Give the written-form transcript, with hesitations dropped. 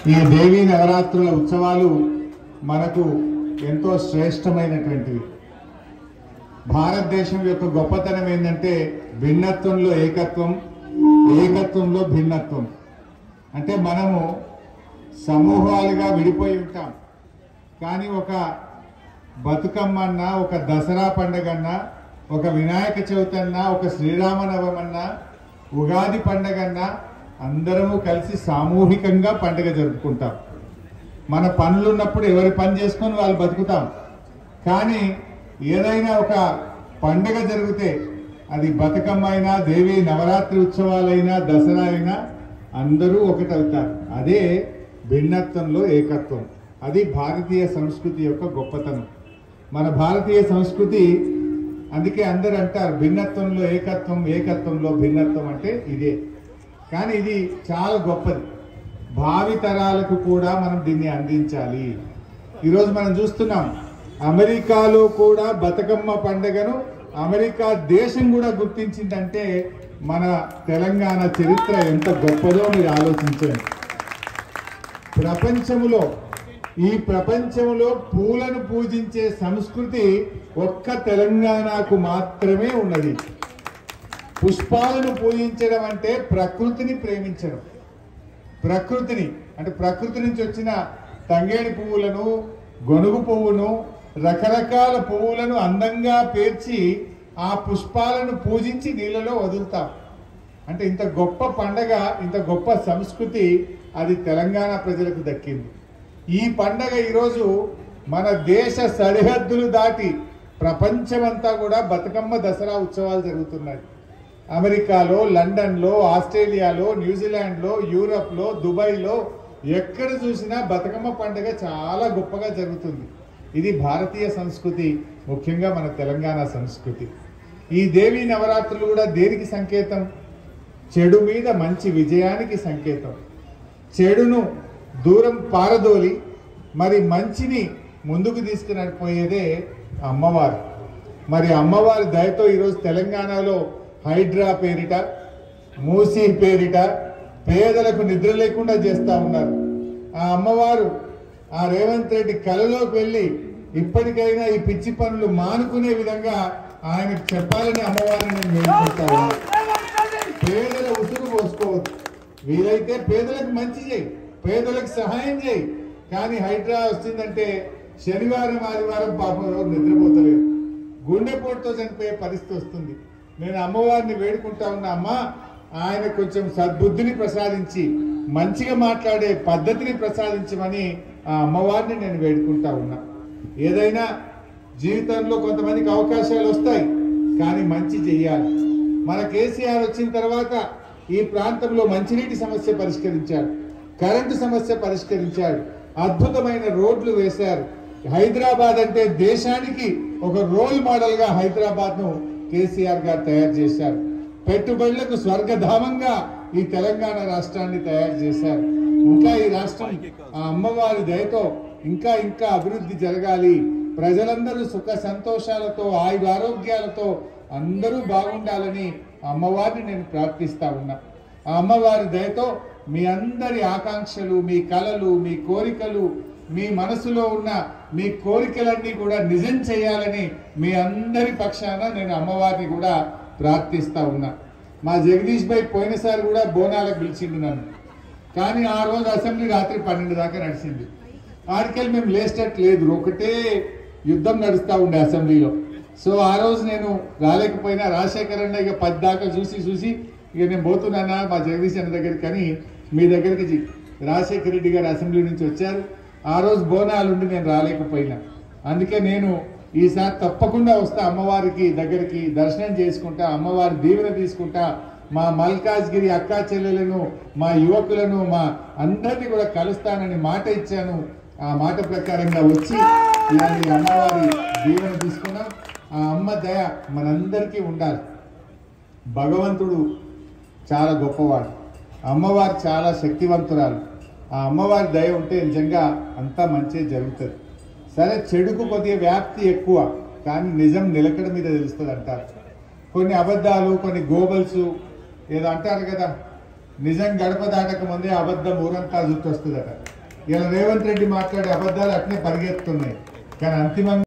ఈ దేవీ నవరాత్రుల ఉత్సవాలు మనకు ఎంతో శ్రేష్టమైనటువంటివి. భారతదేశం యొక్క గొప్పతనం ఏంటంటే భిన్నత్వంలో ఏకత్వం, ఏకత్వంలో భిన్నత్వం. అంటే మనము సమూహాలుగా విడిపోయి ఉంటాం, కానీ ఒక బతుకమ్మ అన్నా, ఒక దసరా పండుగ అన్నా, ఒక వినాయక చవితి అన్నా, ఒక శ్రీరామనవమి అన్నా, ఉగాది పండుగ అన్నా అందరము కలిసి సామూహికంగా పండుగ జరుపుకుంటాం. మన పనులు ఉన్నప్పుడు ఎవరి పని చేసుకొని వాళ్ళు బతుకుతాం. కానీ ఏదైనా ఒక పండుగ జరిగితే అది బతుకమ్మ అయినా, దేవి నవరాత్రి ఉత్సవాలైనా, దసరా అయినా అందరూ ఒకటవుతారు. అదే భిన్నత్వంలో ఏకత్వం. అది భారతీయ సంస్కృతి యొక్క గొప్పతనం. మన భారతీయ సంస్కృతి అందుకే అందరూ అంటారు భిన్నత్వంలో ఏకత్వం, ఏకత్వంలో భిన్నత్వం అంటే ఇదే. కానీ ఇది చాలా గొప్పది. భావి తరాలకు కూడా మనం దీన్ని అందించాలి. ఈరోజు మనం చూస్తున్నాం అమెరికాలో కూడా బతుకమ్మ పండుగను అమెరికా దేశం కూడా గుర్తించిందంటే మన తెలంగాణ చరిత్ర ఎంత గొప్పదో మీరు ఆలోచించండి. ఈ ప్రపంచంలో పూలను పూజించే సంస్కృతి ఒక్క తెలంగాణకు మాత్రమే ఉన్నది. పుష్పాలను పూజించడం అంటే ప్రకృతిని ప్రేమించడం. ప్రకృతిని అంటే ప్రకృతి నుంచి వచ్చిన తంగేడి పువ్వులను, గొనుగు పువ్వును, రకరకాల పువ్వులను అందంగా పేర్చి ఆ పుష్పాలను పూజించి నీళ్ళలో వదులుతాం. అంటే ఇంత గొప్ప పండగ, ఇంత గొప్ప సంస్కృతి అది తెలంగాణ ప్రజలకు దక్కింది. ఈ పండగ ఈరోజు మన దేశ సరిహద్దులు దాటి ప్రపంచమంతా కూడా బతుకమ్మ దసరా ఉత్సవాలు జరుగుతున్నాయి. అమెరికాలో, లండన్లో, ఆస్ట్రేలియాలో, న్యూజిలాండ్లో, యూరప్లో, దుబాయ్లో ఎక్కడ చూసినా బతుకమ్మ పండుగ చాలా గొప్పగా జరుగుతుంది. ఇది భారతీయ సంస్కృతి, ముఖ్యంగా మన తెలంగాణ సంస్కృతి. ఈ దేవీ నవరాత్రులు కూడా దేనికి సంకేతం? చెడు మీద మంచి విజయానికి సంకేతం. చెడును దూరం పారదోలి మరి మంచిని ముందుకు తీసుకుపోయేదే అమ్మవారు. మరి అమ్మవారి దయతో ఈరోజు తెలంగాణలో హైడ్రా పేరిట, మూసీ పేరిట పేదలకు నిద్ర లేకుండా చేస్తూ ఉన్నారు. ఆ అమ్మవారు ఆ రేవంత్ రెడ్డి కలలోకి వెళ్ళి ఇప్పటికైనా ఈ పిచ్చి పనులు మానుకునే విధంగా ఆయనకు చెప్పాలని అమ్మవారిని నేను వేడుకుంటాను. పేదల ఉసురు పోసుకోవద్దు, వీలైతే పేదలకు మంచి చేయి, పేదలకు సహాయం చేయి. కానీ హైడ్రా వచ్చిందంటే శనివారం, ఆదివారం పాపం నిద్రపోతలేదు, గుండెపోటుతో చనిపోయే పరిస్థితి వస్తుంది. నేను అమ్మవారిని వేడుకుంటా ఉన్నా, అమ్మ ఆయన కొంచెం సద్బుద్ధిని ప్రసాదించి మంచిగా మాట్లాడే పద్ధతిని ప్రసాదించమని ఆ అమ్మవారిని నేను వేడుకుంటా ఉన్నా. ఏదైనా జీవితంలో కొంతమందికి అవకాశాలు వస్తాయి, కానీ మంచి చెయ్యాలి. మన కేసీఆర్ వచ్చిన తర్వాత ఈ ప్రాంతంలో మంచినీటి సమస్య పరిష్కరించాడు, కరెంటు సమస్య పరిష్కరించాడు, అద్భుతమైన రోడ్లు వేశారు. హైదరాబాద్ అంటే దేశానికి ఒక రోల్ మోడల్ గా హైదరాబాద్ ను కేసీఆర్ గారు తయారు చేశారు. పెట్టుబడులకు స్వర్గధామంగా ఈ తెలంగాణ రాష్ట్రాన్ని తయారు చేశారు. ఇంకా ఈ రాష్ట్రం ఆ అమ్మవారి దయతో ఇంకా ఇంకా అభివృద్ధి జరగాలి. ప్రజలందరూ సుఖ సంతోషాలతో, ఆయురారోగ్యాలతో అందరూ బాగుండాలని అమ్మవారిని నేను ప్రార్థిస్తా ఉన్నా. ఆ అమ్మవారి దయతో మీ అందరి ఆకాంక్షలు, మీ కలలు, మీ కోరికలు, మీ మనసులో ఉన్న మీ కోరికలన్నీ కూడా నిజం చేయాలని మీ అందరి పక్షాన నేను అమ్మవారిని కూడా ప్రార్థిస్తా ఉన్నా. మా జగదీష్ భాయ్ పోయినసారి కూడా బోనాలకు పిలిచిండు నన్ను, కానీ ఆ రోజు అసెంబ్లీ రాత్రి 12 దాకా నడిచింది. ఆడికెళ్ళి మేము లేచేటట్లేదు, ఒకటే యుద్ధం నడుస్తూ ఉండే అసెంబ్లీలో. సో ఆ రోజు నేను రాలేకపోయినా రాజశేఖర్ అన్న ఇక 10 దాకా చూసి ఇక నేను పోతున్నానా మా జగదీష్ అన్న దగ్గరికి, కానీ మీ దగ్గరికి రాజశేఖర రెడ్డి గారు అసెంబ్లీ నుంచి వచ్చారు. ఆ రోజు బోనాలు ఉండి నేను రాలేకపోయినా. అందుకే నేను ఈసారి తప్పకుండా వస్తా, అమ్మవారికి దగ్గరికి దర్శనం చేసుకుంటా, అమ్మవారి దీవెన తీసుకుంటా, మా మల్కాజ్గిరి అక్కా చెల్లెలను, మా యువకులను, మా అందరినీ కూడా కలుస్తానని మాట ఇచ్చాను. ఆ మాట ప్రకారంగా వచ్చి ఇలాంటి అమ్మవారి దీవెన తీసుకున్నాం. ఆ అమ్మ దయ మనందరికీ ఉండాలి. భగవంతుడు చాలా గొప్పవాడు, అమ్మవారు చాలా శక్తివంతురాలు. ఆ అమ్మవారి దయ ఉంటే నిజంగా అంతా మంచి జరుగుతుంది. సరే, చెడుకు కొద్దిగా వ్యాప్తి ఎక్కువ, కానీ నిజం నిలకడ మీద తెలుస్తుంది అంటారు. కొన్ని అబద్ధాలు, కొన్ని గోబల్స్ ఏదో అంటారు కదా, నిజం గడప దాటక ముందే అబద్ధం ఊరంతా జుట్టొస్తుందట. ఇలా రేవంత్ రెడ్డి మాట్లాడే అబద్ధాలు అట్నే పరిగెత్తున్నాయి. కానీ అంతిమంగా